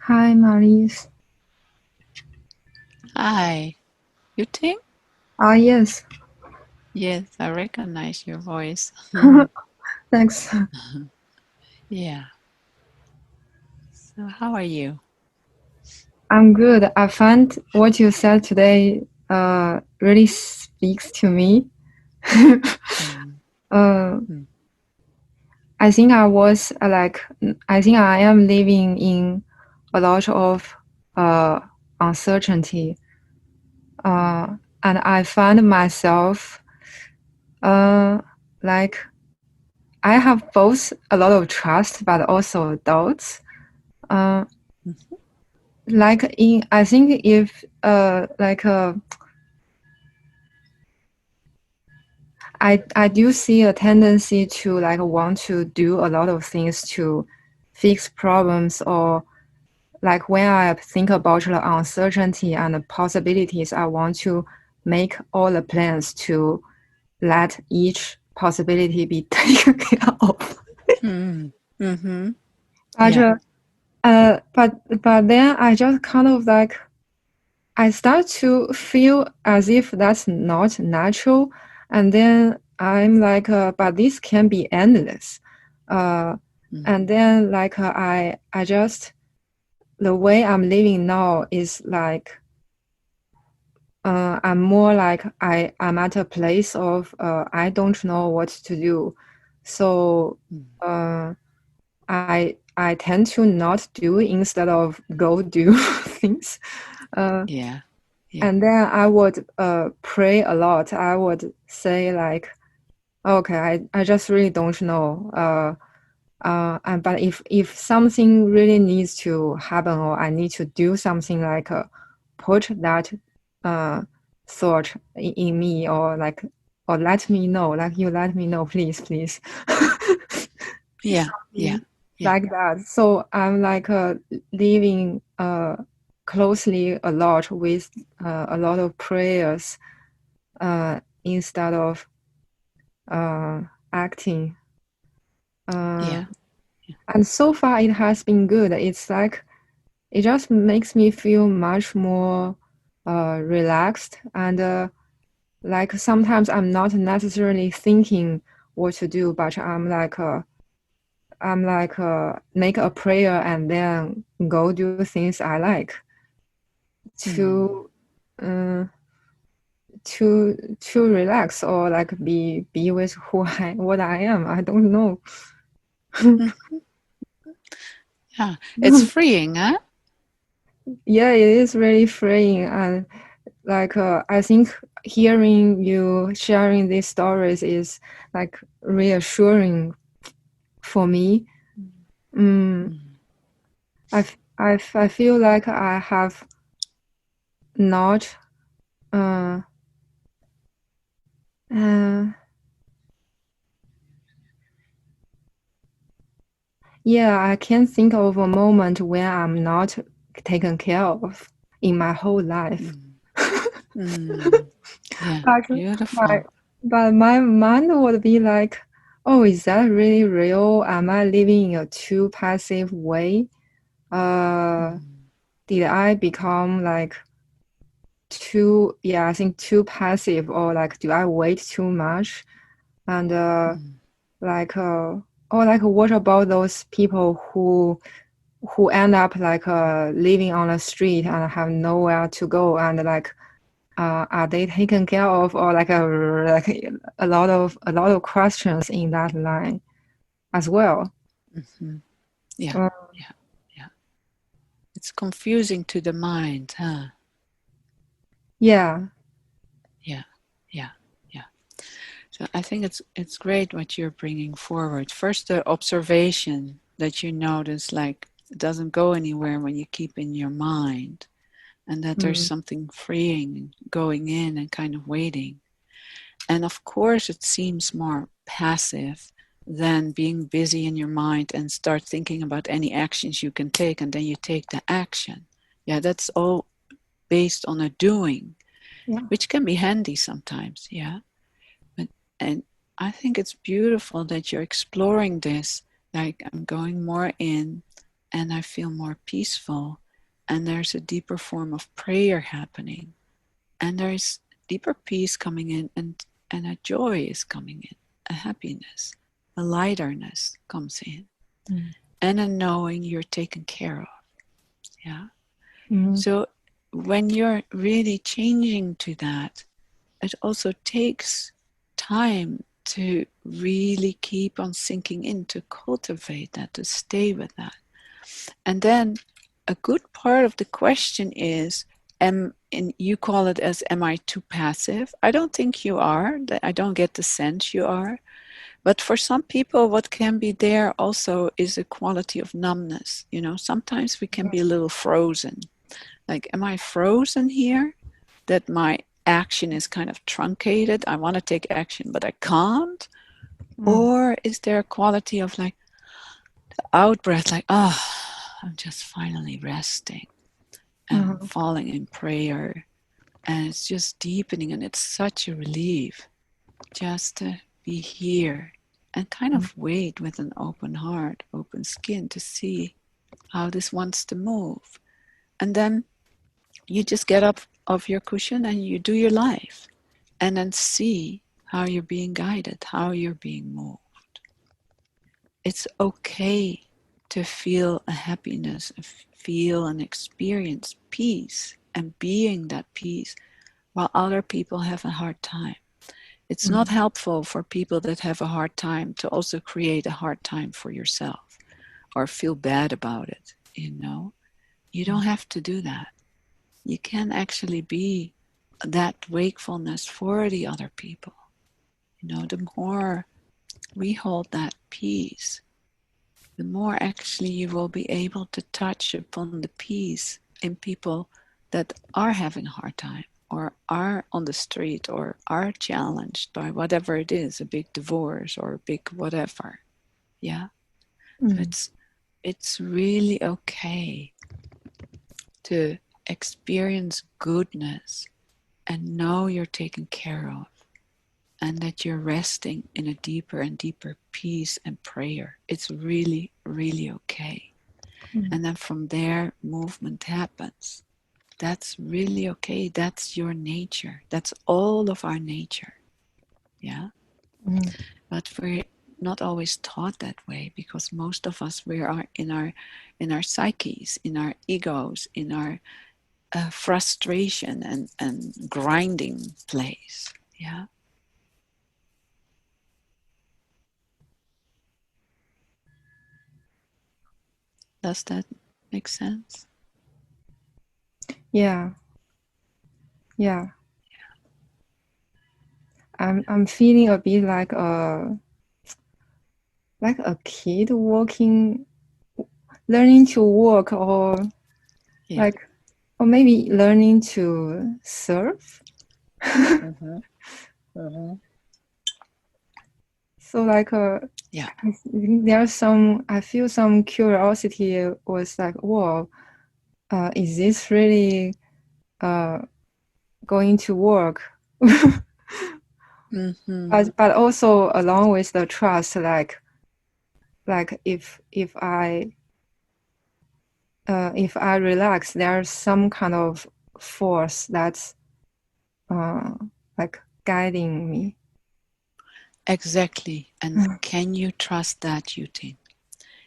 Hi, Marlies. Hi, you think? Yes. Yes, I recognize your voice. Thanks. Yeah. So, how are you? I'm good. I find what you said today really speaks to me. Mm, uh, mm, I think I think I am living in a lot of uh, uncertainty. mm, And I find myself uh, like I have both a lot of trust but also doubts. Uh, mhm, I think if I do see a tendency to like want to do a lot of things to fix problems, or like when I think about the uncertainty and the possibilities, I want to make all the plans to let each possibility be taken care of. mm, mhm. But Yeah. but then I just kind of like I start to feel as if that's not natural, and then I'm like, but this can be endless, uh, Mm, and then like I just the way I'm living now is like I'm more like I'm at a place of I don't know what to do, so mm. uh, I tend to not do instead of go do things. Uh, Yeah. Yeah. And then I would pray a lot. I would say like, okay, I just really don't know. But if something really needs to happen, or I need to do something, like put that uh thought in me, or like, or let me know, like you let me know, please, please. Yeah. Yeah. Something Yeah. like that. So I'm like living closely a lot with a lot of prayers instead of uh, acting. Uh, Yeah. and so far it has been good. It's like it just makes me feel much more relaxed, and like sometimes I'm not necessarily thinking what to do, but make a prayer and then go do things I like Mm. to uh, to relax, or like be with what I am. I don't know. Mm. Yeah. It's freeing, huh? Yeah, it is really freeing, and like I think hearing you sharing these stories is like reassuring for me. Mm, Mm. I feel like I have not uh, uh yeah, I can't think of a moment when I'm not taken care of in my whole life. Mm. Mm. Yeah. But my Beautiful. but my mind would be like, oh, is that really real? Am I living in a too passive way? Uh, Mm. did I become like I think too passive, or like do I wait too much? And Mm. like or like what about those people who end up like living on the street and have nowhere to go, and like are they taken care of, or like a lot of questions in that line as well. Mhm. Yeah. Uh, Yeah. Yeah. It's confusing to the mind, huh? yeah, Yeah. Yeah. Yeah. So I think it's great what you're bringing forward. First, the observation that you notice, like it doesn't go anywhere when you keep in your mind, and that there's mm, something freeing, going in and kind of waiting. And of course, it seems more passive than being busy in your mind and start thinking about any actions you can take, and then you take the action. Yeah, that's all based on a doing, yeah, which can be handy sometimes. Yeah. But, and I think it's beautiful that you're exploring this. Like, I'm going more in and I feel more peaceful, and there's a deeper form of prayer happening, and there's deeper peace coming in, and a joy is coming in, a happiness, a lighterness comes in, and a knowing you're taken care of. Yeah. So when you're really changing to that, it also takes time to really keep on sinking in, to cultivate that, to stay with that. And then a good part of the question is, and you call it as, am I too passive? I don't think you are. I don't get the sense you are. But for some people, what can be there also is a quality of numbness. You know, sometimes we can be a little frozen. Like, am I frozen here? That my action is kind of truncated. I want to take action, but I can't. Or is there a quality of like the out breath, like, oh, I'm just finally resting and falling in prayer. And it's just deepening, and it's such a relief just to be here and kind of wait with an open heart, open skin, to see how this wants to move. And then you just get up off your cushion and you do your life, and then see how you're being guided, how you're being moved. It's okay to feel a happiness, feel and experience peace, and being that peace while other people have a hard time. It's not helpful for people that have a hard time to also create a hard time for yourself or feel bad about it, you know? You don't have to do that. You can actually be that wakefulness for the other people. You know, the more we hold that peace, the more actually you will be able to touch upon the peace in people that are having a hard time, or are on the street, or are challenged by whatever it is, a big divorce or a big whatever. Yeah. So it's really okay to experience goodness and know you're taken care of, and that you're resting in a deeper and deeper peace and prayer. It's really, really okay. And then from there, movement happens. That's really okay. That's your nature. That's all of our nature. Yeah. But we're not always taught that way, because most of us, we are in our psyches, in our egos, in our frustration and grinding place. Yeah. Does that make sense? Yeah. I'm feeling a bit like a kid learning to walk, or or maybe learning to surf. So I feel some curiosity, was like, whoa, is this really going to work? But also along with the trust, like if I relax, there's some kind of force that's like guiding me. Exactly. And can you trust that, Yutin?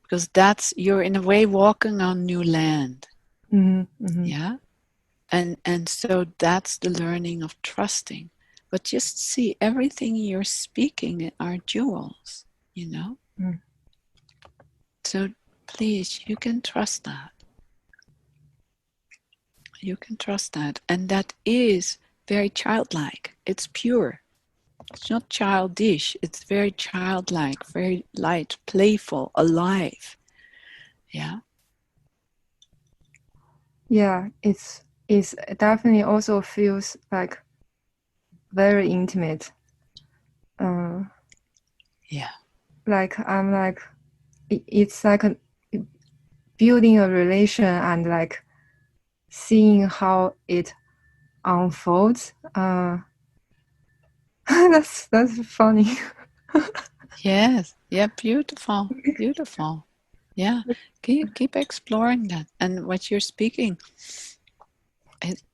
Because that's, you're in a way walking on new land. Yeah. And so that's the learning of trusting. But just see, everything you're speaking are jewels, you know? So please, you can trust that. You can trust that. And that is very childlike. It's pure. It's not childish. It's very childlike, very light, playful, alive. Yeah. Yeah, it's definitely also feels like very intimate. Yeah. Like I'm like, it's like building a relation and like seeing how it unfolds. That's funny. Yes. Yeah. Beautiful. Beautiful. Yeah, keep exploring that. And what you're speaking,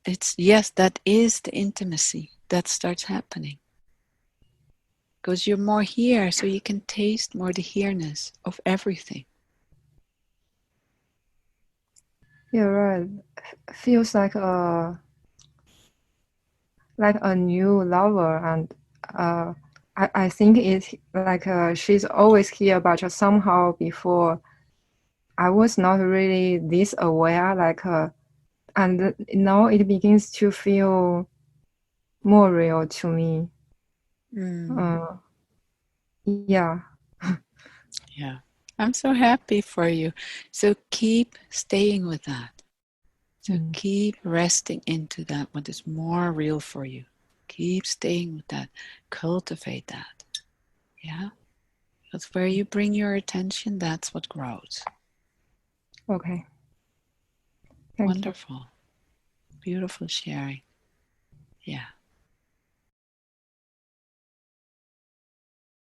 it's yes, that is the intimacy that starts happening. Because you're more here, so you can taste more the hereness of everything. You're right. Feels like a new lover, and I think it's like she's always here, but just somehow before I was not really this aware, and now it begins to feel more real to me. Yeah. Yeah. I'm so happy for you. So keep staying with that. So keep resting into that, what is more real for you. Keep staying with that. Cultivate that. Yeah? Because where you bring your attention, that's what grows. Okay. Thank Wonderful. you. Beautiful sharing. Yeah.